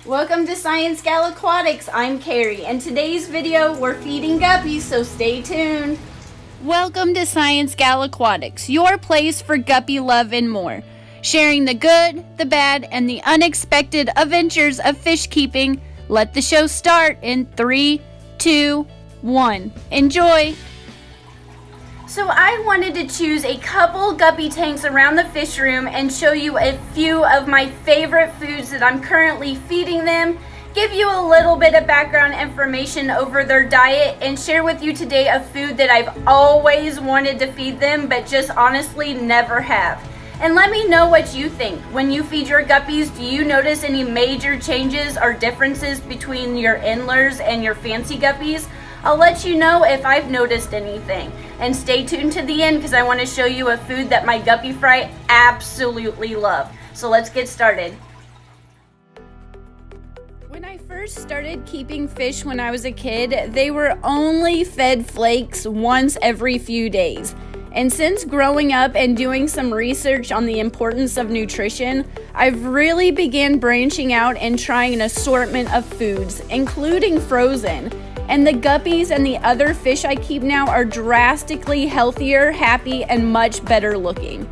Welcome to Science Gal Aquatics. I'm Kerri, and today's video we're feeding guppies, so stay tuned. Welcome to Science Gal Aquatics, your place for guppy love and more. Sharing the good, the bad, and the unexpected adventures of fish keeping. Let the show start in 3, 2, 1. Enjoy! So I wanted to choose a couple guppy tanks around the fish room and show you a few of my favorite foods that I'm currently feeding them, give you a little bit of background information over their diet, and share with you today a food that I've always wanted to feed them but just honestly never have. And let me know what you think. When you feed your guppies, do you notice any major changes or differences between your endlers and your fancy guppies? I'll let you know if I've noticed anything. And stay tuned to the end because I want to show you a food that my guppy fry absolutely love. So let's get started. When I first started keeping fish when I was a kid, they were only fed flakes once every few days. And since growing up and doing some research on the importance of nutrition, I've really began branching out and trying an assortment of foods, including frozen. And the guppies and the other fish I keep now are drastically healthier, happy, and much better looking.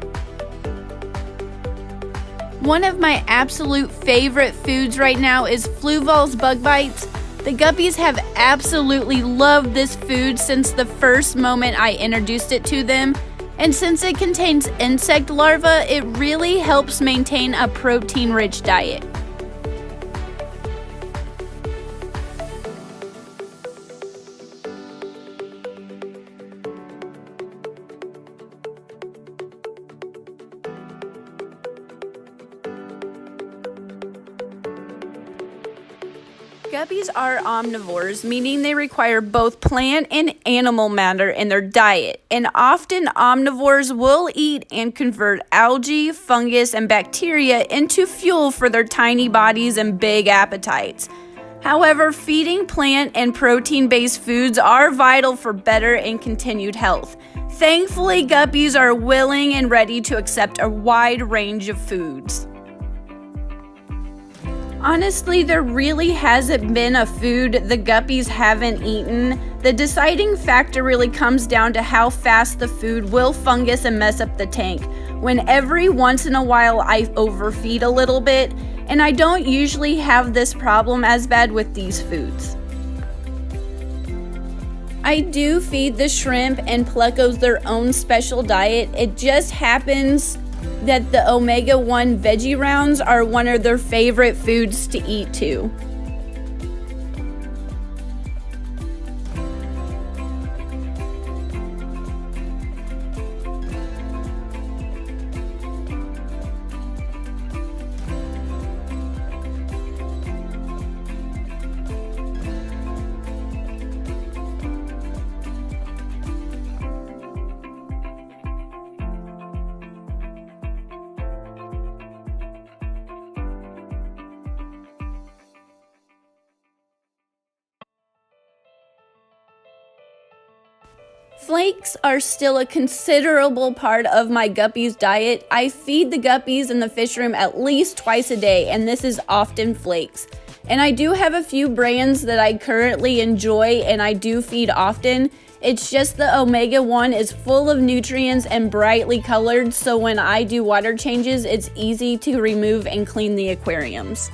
One of my absolute favorite foods right now is Fluval's Bug Bites. The guppies have absolutely loved this food since the first moment I introduced it to them. And since it contains insect larvae, it really helps maintain a protein-rich diet. Guppies are omnivores, meaning they require both plant and animal matter in their diet, and often omnivores will eat and convert algae, fungus, and bacteria into fuel for their tiny bodies and big appetites. However, feeding plant and protein-based foods are vital for better and continued health. Thankfully, guppies are willing and ready to accept a wide range of foods. Honestly, there really hasn't been a food the guppies haven't eaten. The deciding factor really comes down to how fast the food will fungus and mess up the tank. When every once in a while I overfeed a little bit, and I don't usually have this problem as bad with these foods. I do feed the shrimp and plecos their own special diet. It just happens that the omega-1 veggie rounds are one of their favorite foods to eat too. Flakes are still a considerable part of my guppies' diet. I feed the guppies in the fish room at least twice a day, and this is often flakes. And I do have a few brands that I currently enjoy and I do feed often. It's just the omega-1 is full of nutrients and brightly colored, so when I do water changes, it's easy to remove and clean the aquariums.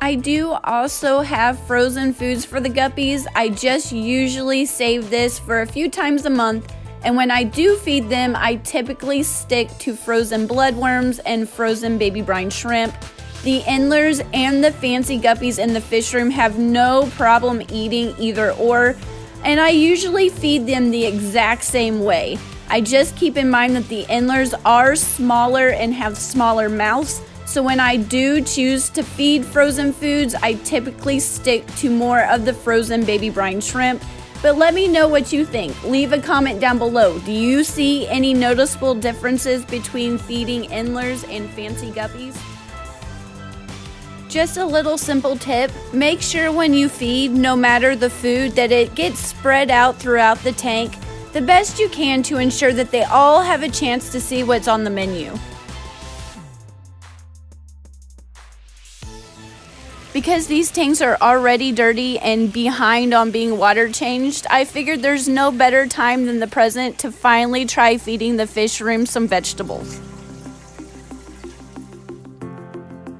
I do also have frozen foods for the guppies. I just usually save this for a few times a month, and when I do feed them, I typically stick to frozen bloodworms and frozen baby brine shrimp. The endlers and the fancy guppies in the fish room have no problem eating either or, and I usually feed them the exact same way. I just keep in mind that the endlers are smaller and have smaller mouths, so when I do choose to feed frozen foods, I typically stick to more of the frozen baby brine shrimp. But let me know what you think. Leave a comment down below. Do you see any noticeable differences between feeding endlers and fancy guppies? Just a little simple tip, make sure when you feed, no matter the food, that it gets spread out throughout the tank the best you can to ensure that they all have a chance to see what's on the menu. Because these tanks are already dirty and behind on being water changed, I figured there's no better time than the present to finally try feeding the fish room some vegetables.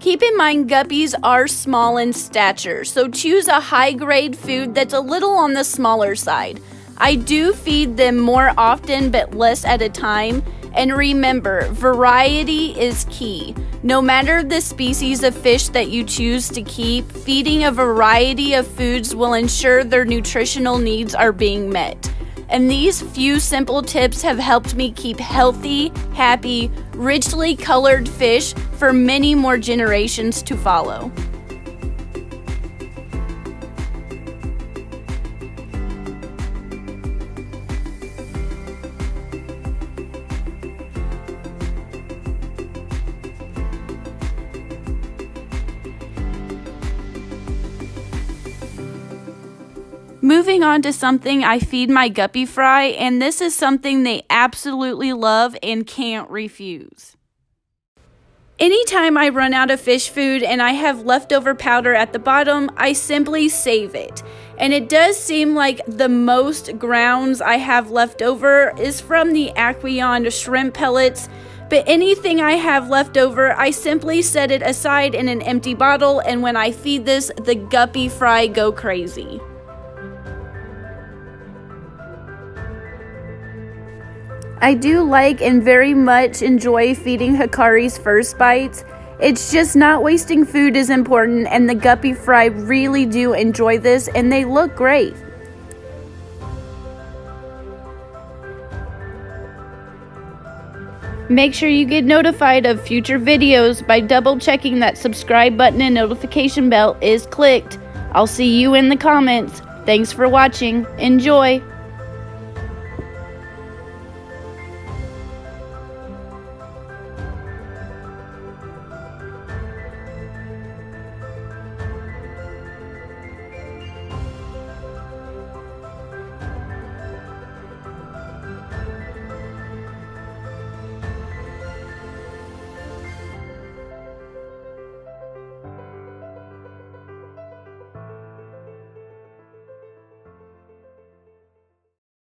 Keep in mind guppies are small in stature, so choose a high-grade food that's a little on the smaller side. I do feed them more often but less at a time, and remember, variety is key. No matter the species of fish that you choose to keep, feeding a variety of foods will ensure their nutritional needs are being met. And these few simple tips have helped me keep healthy, happy, richly colored fish for many more generations to follow. Moving on to something I feed my guppy fry, and this is something they absolutely love and can't refuse. Anytime I run out of fish food and I have leftover powder at the bottom, I simply save it. And it does seem like the most grounds I have left over is from the Aqueon shrimp pellets, but anything I have left over, I simply set it aside in an empty bottle, and when I feed this, the guppy fry go crazy. I do like and very much enjoy feeding Hikari's first bites. It's just not wasting food is important, and the guppy fry really do enjoy this, and they look great. Make sure you get notified of future videos by double checking that subscribe button and notification bell is clicked. I'll see you in the comments. Thanks for watching. Enjoy!